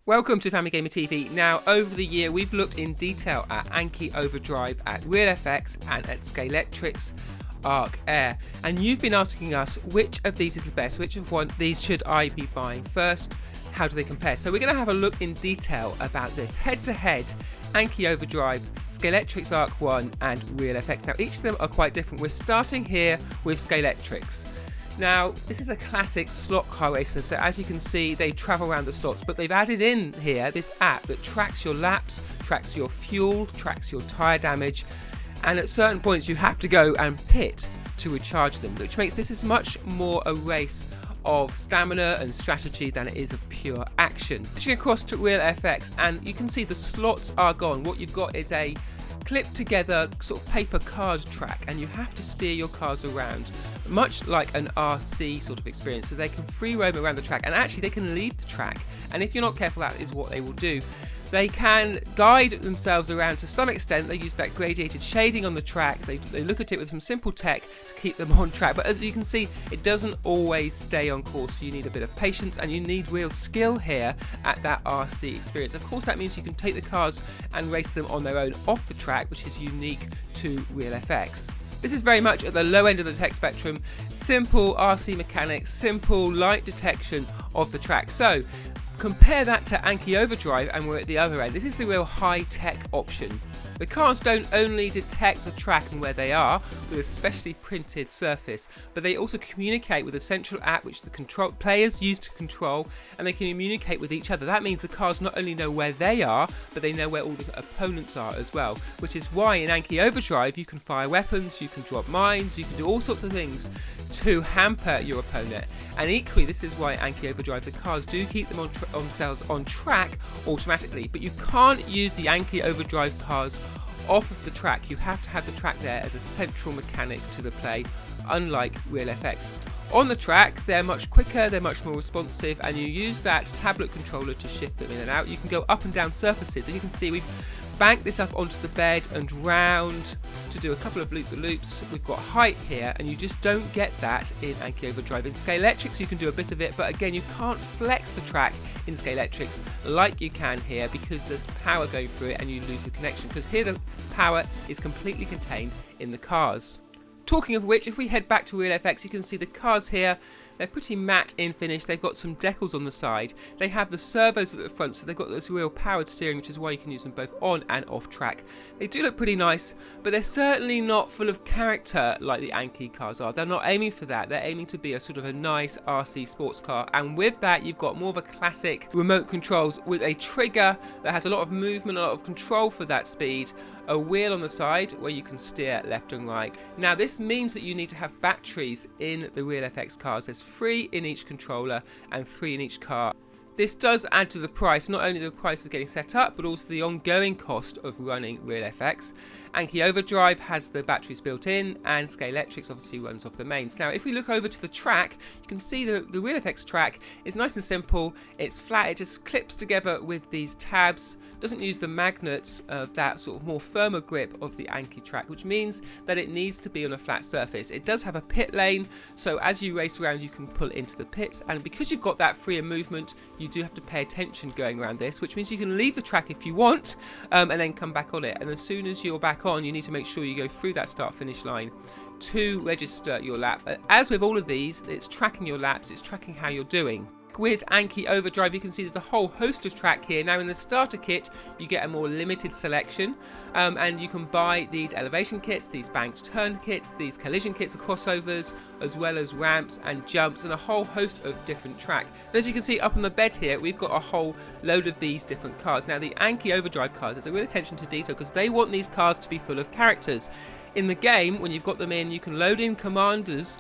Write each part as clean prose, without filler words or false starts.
Welcome to Family Gamer TV. Now, over the year, we've looked in detail at Anki Overdrive, at RealFX, and at Scalectrix Arc Air. And you've been asking us which of these is the best, which of these should I be buying first, how do they compare? So we're going to have a look in detail about this. Head-to-head, Anki Overdrive, Scalectrix Arc 1, and RealFX. Now, each of them are quite different. We're starting here with Scalectrix. Now, this is a classic slot car racer, so as you can see, they travel around the slots, but they've added in here this app that tracks your laps, tracks your fuel, tracks your tyre damage, and at certain points you have to go and pit to recharge them, which makes this is much more a race of stamina and strategy than it is of pure action. Switching across to RealFX, and you can see the slots are gone. What you've got is a clipped together sort of paper card track, and you have to steer your cars around much like an RC sort of experience, so they can free roam around the track, and actually they can leave the track, and if you're not careful, that is what they will do. They can guide themselves around to some extent. They use that gradiated shading on the track. They look at it with some simple tech to keep them on track, but as you can see, it doesn't always stay on course, so you need a bit of patience and you need real skill here at that RC experience. Of course, that means you can take the cars and race them on their own off the track, which is unique to RealFX. This is very much at the low end of the tech spectrum. Simple RC mechanics, simple light detection of the track. So compare that to Anki Overdrive and we're at the other end. This is the real high-tech option. The cars don't only detect the track and where they are with a specially printed surface, but they also communicate with a central app which the players use to control, and they can communicate with each other. That means the cars not only know where they are, but they know where all the opponents are as well, which is why in Anki Overdrive you can fire weapons, you can drop mines, you can do all sorts of things to hamper your opponent. And equally, this is why Anki Overdrive, the cars do keep themselves on track automatically, but you can't use the Anki Overdrive cars off of the track. You have to have the track there as a central mechanic to the play, unlike RealFX. On the track, they're much quicker, they're much more responsive, and you use that tablet controller to shift them in and out. You can go up and down surfaces, and you can see we've banked this up onto the bed and round to do a couple of loop-the-loops. We've got height here, and you just don't get that in Anki Overdrive. In Scalectrix you can do a bit of it, but again you can't flex the track in Scalectrix like you can here because there's power going through it and you lose the connection, because here the power is completely contained in the cars. Talking of which, if we head back to RealFX, you can see the cars here. They're pretty matte in finish. They've got some decals on the side. They have the servos at the front, so they've got this real powered steering, which is why you can use them both on and off track. They do look pretty nice, but they're certainly not full of character like the Anki cars are. They're not aiming for that. They're aiming to be a sort of a nice RC sports car, and with that you've got more of a classic remote controls with a trigger that has a lot of movement, a lot of control for that speed, a wheel on the side where you can steer left and right. Now this means that you need to have batteries in the RealFX cars. There's 3 in each controller and 3 in each car. This does add to the price, not only the price of getting set up, but also the ongoing cost of running RealFX. Anki Overdrive has the batteries built in, and Scalectrix obviously runs off the mains. Now, if we look over to the track, you can see the RealFX track is nice and simple. It's flat, it just clips together with these tabs. Doesn't use the magnets of that sort of more firmer grip of the Anki track, which means that it needs to be on a flat surface. It does have a pit lane, so as you race around you can pull into the pits, and because you've got that freer movement, you do have to pay attention going around this, which means you can leave the track if you want and then come back on it, and as soon as you're back on you need to make sure you go through that start finish line to register your lap. As with all of these, it's tracking your laps, it's tracking how you're doing. With Anki Overdrive you can see there's a whole host of track here. Now in the starter kit you get a more limited selection, and you can buy these elevation kits, these banked turn kits, these collision kits of crossovers, as well as ramps and jumps and a whole host of different track. And as you can see up on the bed here, we've got a whole load of these different cars. Now the Anki Overdrive cars, there's a real attention to detail because they want these cars to be full of characters. In the game, when you've got them in, you can load in commanders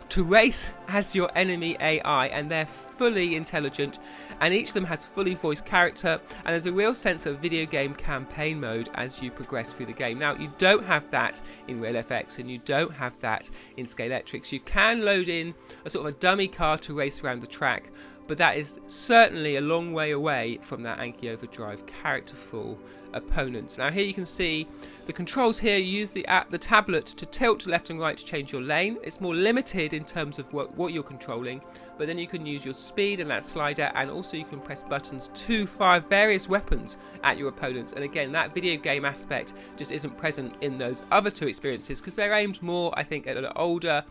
to race as your enemy AI, and they're fully intelligent, and each of them has fully voiced character, and there's a real sense of video game campaign mode as you progress through the game. Now you don't have that in RealFX and you don't have that in Scalectrix. You can load in a sort of a dummy car to race around the track, but that is certainly a long way away from that Anki Overdrive characterful opponents. Now here you can see the controls here. You use the tablet to tilt left and right to change your lane. It's more limited in terms of what you're controlling, but then you can use your speed and that slider, and also you can press buttons to fire various weapons at your opponents. And again, that video game aspect just isn't present in those other two experiences because they're aimed more, I think, at an older,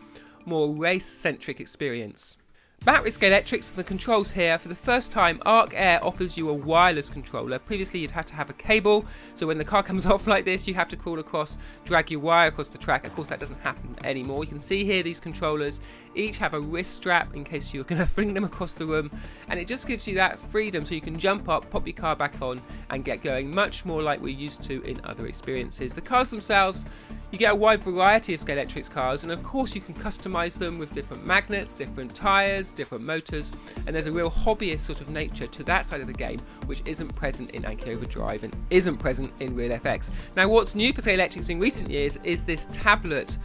more race-centric experience. Back with Scalectrix and the controls here, for the first time Arc Air offers you a wireless controller. Previously you'd have to have a cable, so when the car comes off like this you have to crawl across, drag your wire across the track. Of course that doesn't happen anymore. You can see here these controllers each have a wrist strap in case you're going to fling them across the room, and it just gives you that freedom so you can jump up, pop your car back on and get going, much more like we're used to in other experiences. The cars themselves, you get a wide variety of Scalectrix cars, and of course you can customize them with different magnets, different tyres, different motors, and there's a real hobbyist sort of nature to that side of the game which isn't present in Anki Overdrive and isn't present in RealFX. Now what's new for Scalectrix in recent years is this tablet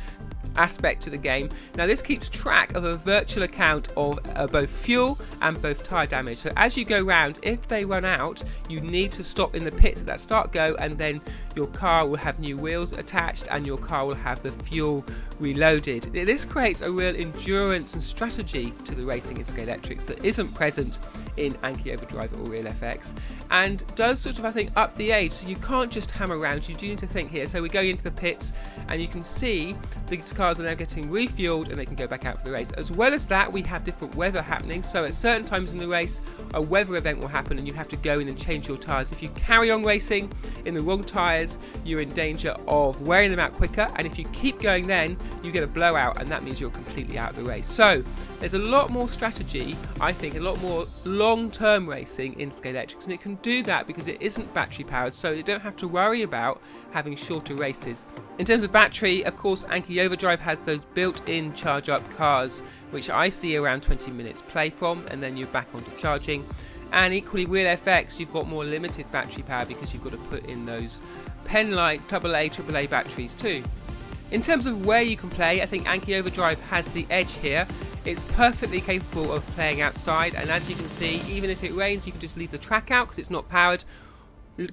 aspect to the game. Now this keeps track of a virtual account of both fuel and both tyre damage, so as you go round, if they run out you need to stop in the pits at that start go, and then your car will have new wheels attached and your car will have the fuel reloaded. This creates a real endurance and strategy to the racing in Scalectrix that isn't present in Anki Overdrive or RealFX, and does sort of, I think, up the age. So you can't just hammer around, you do need to think here. So we're going into the pits and you can see these cars are now getting refueled and they can go back out for the race. As well as that, we have different weather happening, so at certain times in the race a weather event will happen and you have to go in and change your tyres. If you carry on racing in the wrong tyres you're in danger of wearing them out quicker, and if you keep going then you get a blowout and that means you're completely out of the race. So there's a lot more strategy, I think, a lot more long-term racing in Scalectrix, and it can do that because it isn't battery powered, so you don't have to worry about having shorter races. In terms of battery, of course, Anki Overdrive has those built-in charge-up cars, which I see around 20 minutes play from, and then you're back onto charging. And equally, RealFX, you've got more limited battery power because you've got to put in those pen-light AA, AAA batteries too. In terms of where you can play, I think Anki Overdrive has the edge here. It's perfectly capable of playing outside, and as you can see, even if it rains, you can just leave the track out because it's not powered.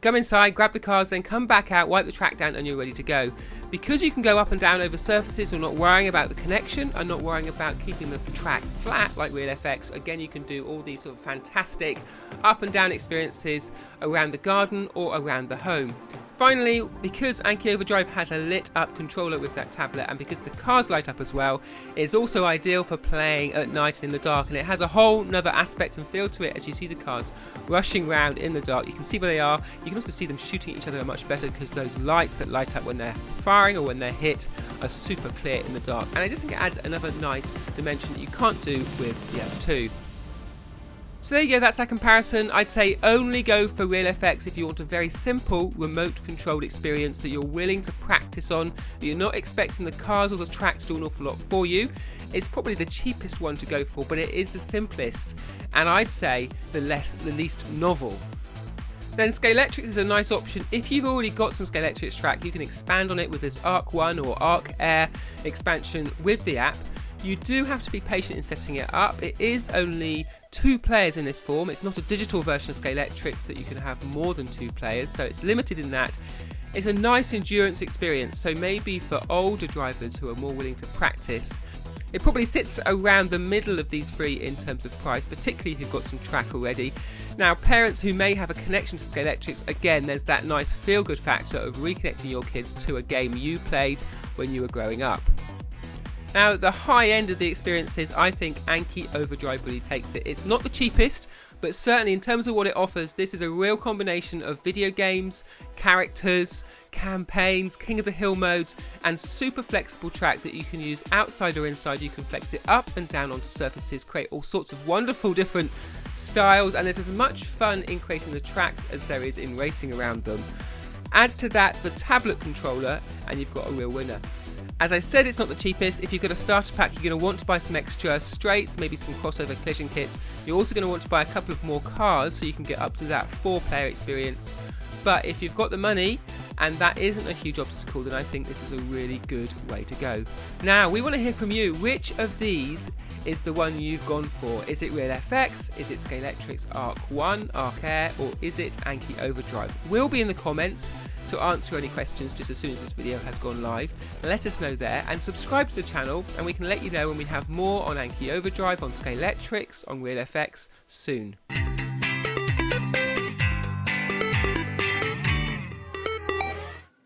Come inside, grab the cars, then come back out, wipe the track down, and you're ready to go. Because you can go up and down over surfaces, you're not worrying about the connection and not worrying about keeping the track flat like RealFX. Again, you can do all these sort of fantastic up and down experiences around the garden or around the home. Finally, because Anki Overdrive has a lit up controller with that tablet, and because the cars light up as well, it's also ideal for playing at night and in the dark, and it has a whole nother aspect and feel to it as you see the cars rushing around in the dark. You can see where they are, you can also see them shooting each other much better because those lights that light up when they're firing or when they're hit are super clear in the dark, and I just think it adds another nice dimension that you can't do with the other two. So there you go, that's that comparison. I'd say only go for RealFX if you want a very simple remote controlled experience that you're willing to practice on, that you're not expecting the cars or the track to do an awful lot for you. It's probably the cheapest one to go for, but it is the simplest, and I'd say the least novel. Then Scalectrix is a nice option. If you've already got some Scalectrix track, you can expand on it with this Arc 1 or Arc Air expansion with the app. You do have to be patient in setting it up. It is only 2 players in this form. It's not a digital version of Scalectrix that you can have more than 2 players, so it's limited in that. It's a nice endurance experience, so maybe for older drivers who are more willing to practice. It probably sits around the middle of these 3 in terms of price, particularly if you've got some track already. Now, parents who may have a connection to Scalectrix, again, there's that nice feel-good factor of reconnecting your kids to a game you played when you were growing up. Now, the high end of the experiences, I think Anki Overdrive really takes it. It's not the cheapest, but certainly in terms of what it offers, this is a real combination of video games, characters, campaigns, King of the Hill modes, and super flexible track that you can use outside or inside. You can flex it up and down onto surfaces, create all sorts of wonderful different styles, and there's as much fun in creating the tracks as there is in racing around them. Add to that the tablet controller, and you've got a real winner. As I said, it's not the cheapest. If you've got a starter pack, you're going to want to buy some extra straights, maybe some crossover collision kits. You're also going to want to buy a couple of more cars so you can get up to that 4-player experience. But if you've got the money, and that isn't a huge obstacle, then I think this is a really good way to go. Now, we want to hear from you. Which of these is the one you've gone for. Is it Real FX? Is it Scalectrix Arc 1, Arc Air, or is it Anki Overdrive? We'll be in the comments to answer any questions just as soon as this video has gone live. Let us know there, and subscribe to the channel, and we can let you know when we have more on Anki Overdrive, on Scalectrix, on Real FX soon.